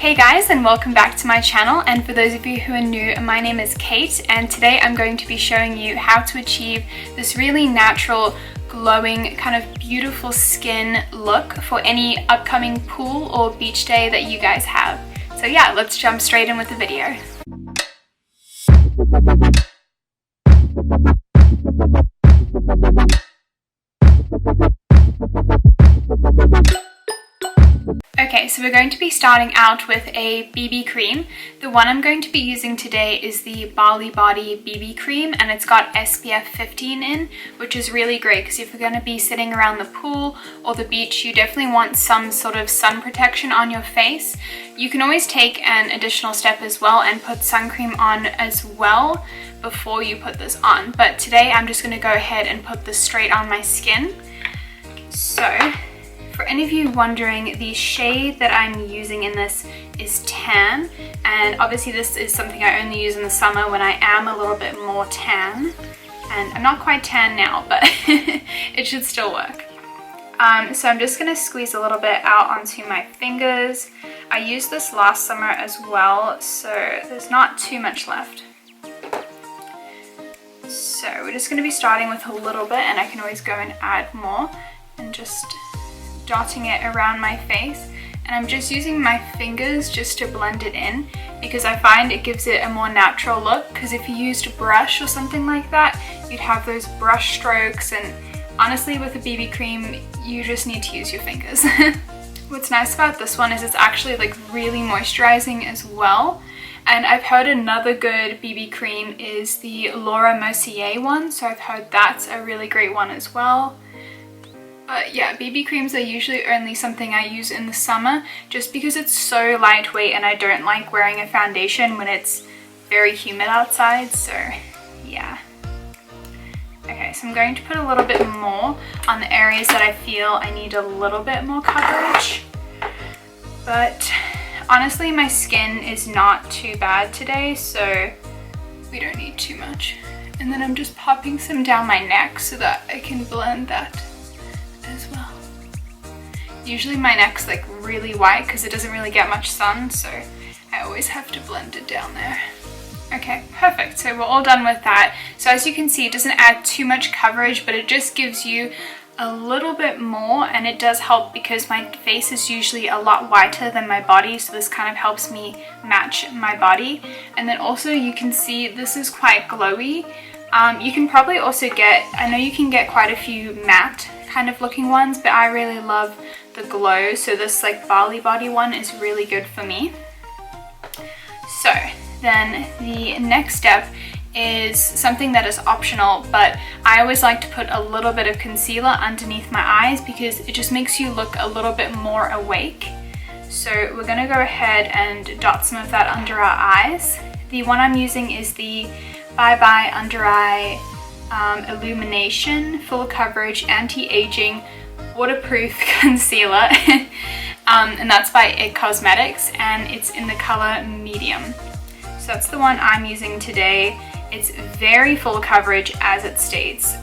Hey guys, and welcome back to my channel. And for those of you who are new, my name is Kate, and today I'm going to be showing you how to achieve this really natural, glowing, kind of beautiful skin look for any upcoming pool or beach day that you guys have. So yeah, let's jump straight in with the video. Okay, so we're going to be starting out with a BB cream. The one I'm going to be using today is the Bali Body BB cream, and it's got SPF 15 in, which is really great because if you're going to be sitting around the pool or the beach, you definitely want some sort of sun protection on your face. You can always take an additional step as well and put sun cream on as well before you put this on. But today I'm just going to go ahead and put this straight on my skin. So, for any of you wondering, the shade that I'm using in this is tan, and obviously this is something I only use in the summer when I am a little bit more tan, and I'm not quite tan now, but it should still work. So I'm just going to squeeze a little bit out onto my fingers. I used this last summer as well, so there's not too much left. So we're just going to be starting with a little bit, and I can always go and add more, and just dotting it around my face. And I'm just using my fingers just to blend it in because I find it gives it a more natural look, because if you used a brush or something like that, you'd have those brush strokes, and honestly with a BB cream you just need to use your fingers. What's nice about this one is it's actually like really moisturizing as well. And I've heard another good BB cream is the Laura Mercier one, so I've heard that's a really great one as well. But yeah, BB creams are usually only something I use in the summer just because it's so lightweight and I don't like wearing a foundation when it's very humid outside, so yeah. Okay, so I'm going to put a little bit more on the areas that I feel I need a little bit more coverage. But honestly, my skin is not too bad today, so we don't need too much. And then I'm just popping some down my neck so that I can blend that as well. Usually my neck's like really white because it doesn't really get much sun, so I always have to blend it down there. Okay, perfect. So we're all done with that. So as you can see, it doesn't add too much coverage, but it just gives you a little bit more, and it does help because my face is usually a lot whiter than my body, so this kind of helps me match my body. And then also you can see this is quite glowy. You can probably also get, I know you can get quite a few matte kind of looking ones, but I really love the glow, so this like Bali Body one is really good for me. So then the next step is something that is optional, but I always like to put a little bit of concealer underneath my eyes because it just makes you look a little bit more awake. So we're going to go ahead and dot some of that under our eyes. The one I'm using is the Bye Bye Under Eye Illumination Full Coverage Anti-Aging Waterproof Concealer, and that's by IT Cosmetics, and it's in the color medium. So that's the one I'm using today. It's very full coverage as it states,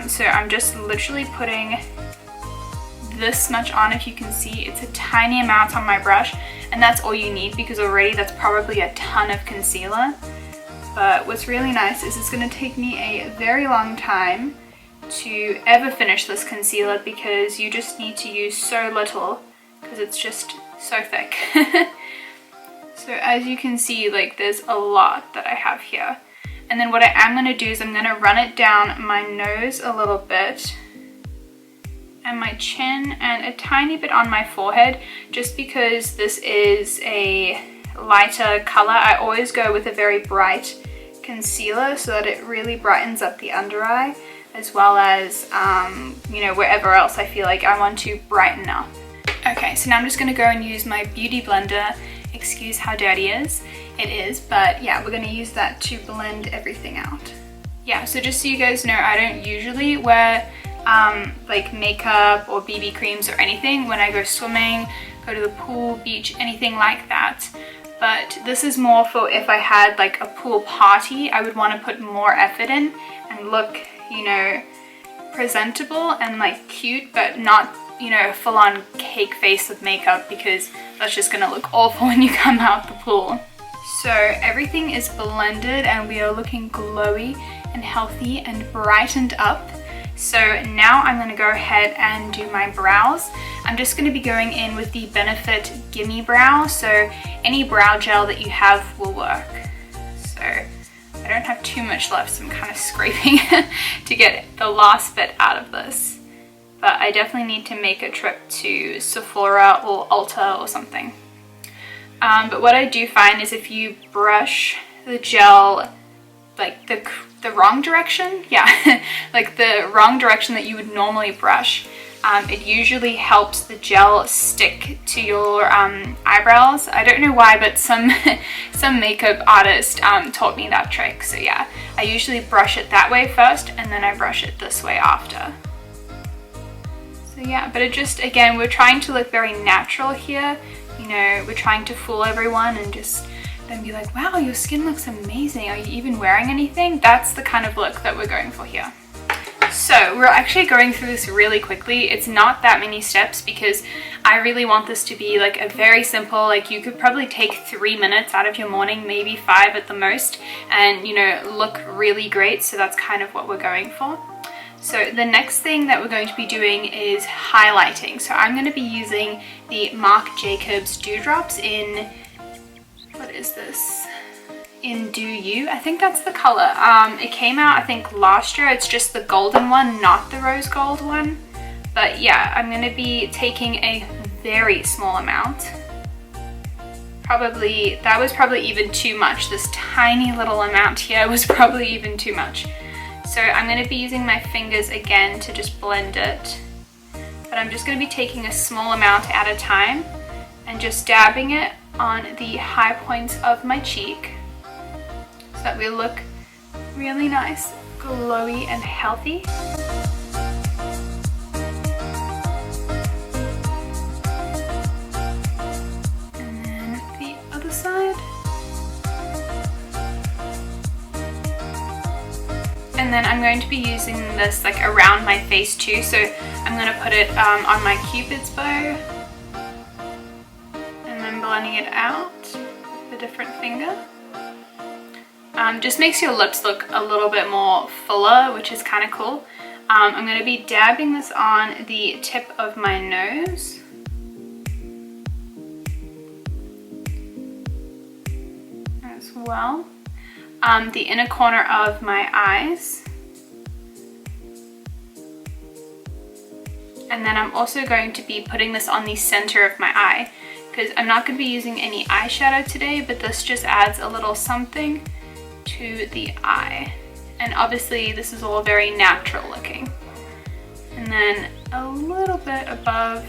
so I'm just literally putting this much on. If you can see, it's a tiny amount on my brush, and that's all you need because already that's probably a ton of concealer. But what's really nice is it's going to take me a very long time to ever finish this concealer because you just need to use so little because it's just so thick. So as you can see, like there's a lot that I have here. And then what I am going to do is I'm going to run it down my nose a little bit and my chin and a tiny bit on my forehead, just because this is a lighter color. I always go with a very bright concealer so that it really brightens up the under eye, as well as you know, wherever else I feel like I want to brighten up. Okay, so now I'm just going to go and use my beauty blender. Excuse how dirty it is, but yeah, we're going to use that to blend everything out. Yeah, so just so you guys know, I don't usually wear like makeup or BB creams or anything when I go swimming, go to the pool, beach, anything like that. But this is more for if I had like a pool party, I would want to put more effort in and look, you know, presentable and like cute, but not, you know, full-on cake face with makeup, because that's just gonna look awful when you come out the pool. So everything is blended and we are looking glowy and healthy and brightened up. So now I'm going to go ahead and do my brows. I'm just going to be going in with the Benefit Gimme Brow, so any brow gel that you have will work. So I don't have too much left, so I'm kind of scraping to get the last bit out of this. But I definitely need to make a trip to Sephora or Ulta or something. But what I do find is if you brush the gel like the wrong direction, yeah, like the wrong direction that you would normally brush, it usually helps the gel stick to your eyebrows. I don't know why, but some makeup artist taught me that trick. So yeah, I usually brush it that way first and then I brush it this way after. So yeah, but it just, again, we're trying to look very natural here. You know, we're trying to fool everyone and just then be like, wow, your skin looks amazing. Are you even wearing anything? That's the kind of look that we're going for here. So we're actually going through this really quickly. It's not that many steps because I really want this to be like a very simple, like you could probably take 3 minutes out of your morning, maybe 5 at the most, and you know, look really great. So that's kind of what we're going for. So the next thing that we're going to be doing is highlighting. So I'm going to be using the Marc Jacobs Dewdrops in, what is this? In Do You. I think that's the color. It came out, I think, last year. It's just the golden one, not the rose gold one. But yeah, I'm going to be taking a very small amount. Probably, that was probably even too much. This tiny little amount here was probably even too much. So I'm going to be using my fingers again to just blend it. But I'm just going to be taking a small amount at a time and just dabbing it on the high points of my cheek so that we look really nice, glowy and healthy. And then the other side. And then I'm going to be using this like around my face too, so I'm going to put it on my Cupid's bow and then blending it out with a different finger. Just makes your lips look a little bit more fuller, which is kind of cool. I'm going to be dabbing this on the tip of my nose. As well. The inner corner of my eyes. And then I'm also going to be putting this on the center of my eye because I'm not going to be using any eyeshadow today, but this just adds a little something to the eye. And obviously this is all very natural looking. And then a little bit above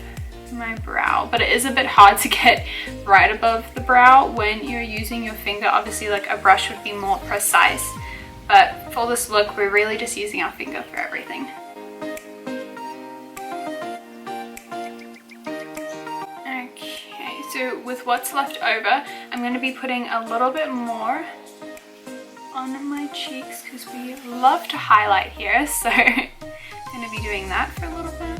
my brow, but it is a bit hard to get right above the brow when you're using your finger. Obviously like a brush would be more precise, but for this look we're really just using our finger for everything. Okay, so with what's left over, I'm going to be putting a little bit more on my cheeks because we love to highlight here, so I'm going to be doing that for a little bit.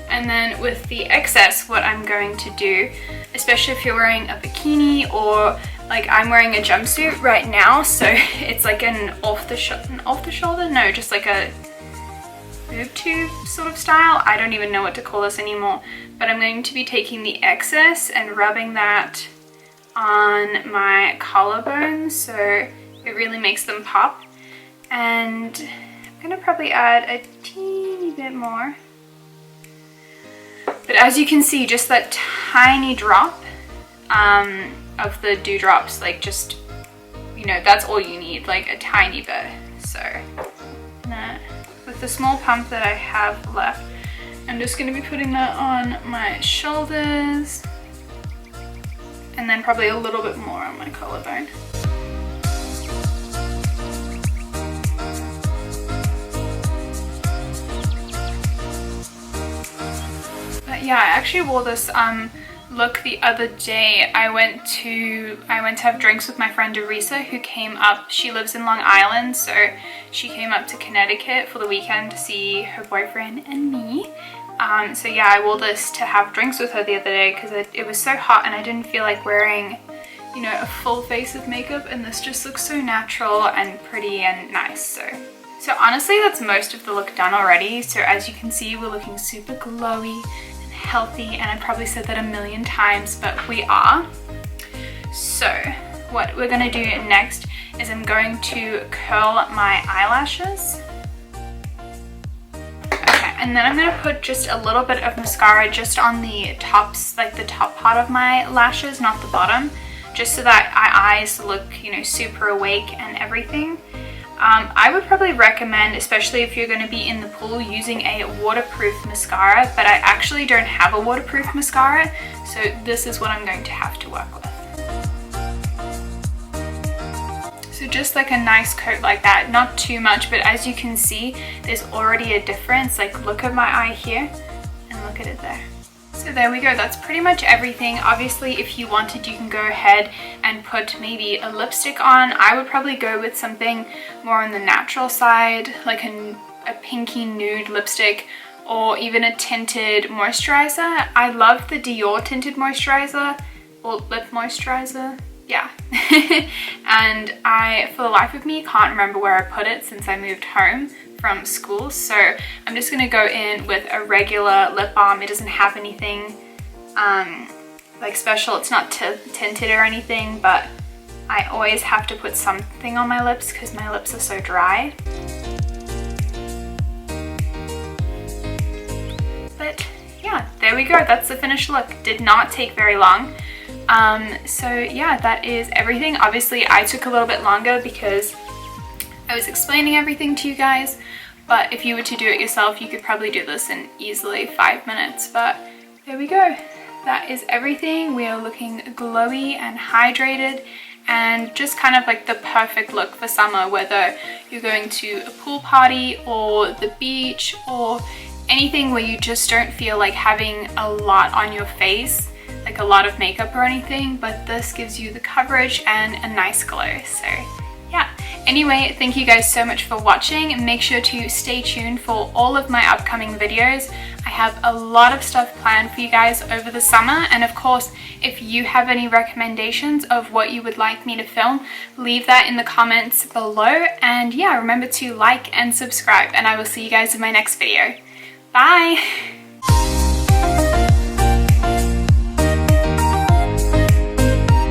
And then with the excess, what I'm going to do, especially if you're wearing a bikini or like I'm wearing a jumpsuit right now, so it's like an off the shoulder? No, just like a boob tube sort of style. I don't even know what to call this anymore, but I'm going to be taking the excess and rubbing that on my collarbones so it really makes them pop. And I'm going to probably add a teeny bit more. But as you can see, just that tiny drop of the dewdrops, like just, you know, that's all you need, like a tiny bit. So with the small pump that I have left, I'm just going to be putting that on my shoulders and then probably a little bit more on my collarbone. But yeah, I actually wore this look the other day. I went to have drinks with my friend Arisa, who came up. She lives in Long Island, so she came up to Connecticut for the weekend to see her boyfriend and me. So yeah, I wore this to have drinks with her the other day because it was so hot and I didn't feel like wearing, you know, a full face of makeup, and this just looks so natural and pretty and nice. So honestly, that's most of the look done already. So as you can see, we're looking super glowy and healthy, and I probably said that a million times, but we are. So what we're gonna do next is I'm going to curl my eyelashes. And then I'm going to put just a little bit of mascara just on the tops, like the top part of my lashes, not the bottom, just so that our eyes look, you know, super awake and everything. I would probably recommend, especially if you're going to be in the pool, using a waterproof mascara, but I actually don't have a waterproof mascara, so this is what I'm going to have to work with. So just like a nice coat like that, not too much, but as you can see, there's already a difference. Like look at my eye here and look at it there. So there we go, that's pretty much everything. Obviously, if you wanted, you can go ahead and put maybe a lipstick on. I would probably go with something more on the natural side, like a pinky nude lipstick, or even a tinted moisturizer. I love the Dior tinted moisturizer, or lip moisturizer. Yeah. And I, for the life of me, can't remember where I put it since I moved home from school. So I'm just going to go in with a regular lip balm. It doesn't have anything like special. It's not tinted or anything, but I always have to put something on my lips because my lips are so dry. But yeah, there we go. That's the finished look. Did not take very long. So yeah, that is everything. Obviously I took a little bit longer because I was explaining everything to you guys, but if you were to do it yourself, you could probably do this in easily 5 minutes. But there we go. That is everything. We are looking glowy and hydrated and just kind of like the perfect look for summer, whether you're going to a pool party or the beach or anything where you just don't feel like having a lot on your face, like a lot of makeup or anything, but this gives you the coverage and a nice glow. So yeah, anyway, thank you guys so much for watching. Make sure to stay tuned for all of my upcoming videos. I have a lot of stuff planned for you guys over the summer, and of course, if you have any recommendations of what you would like me to film, leave that in the comments below. And yeah, remember to like and subscribe, and I will see you guys in my next video. Bye!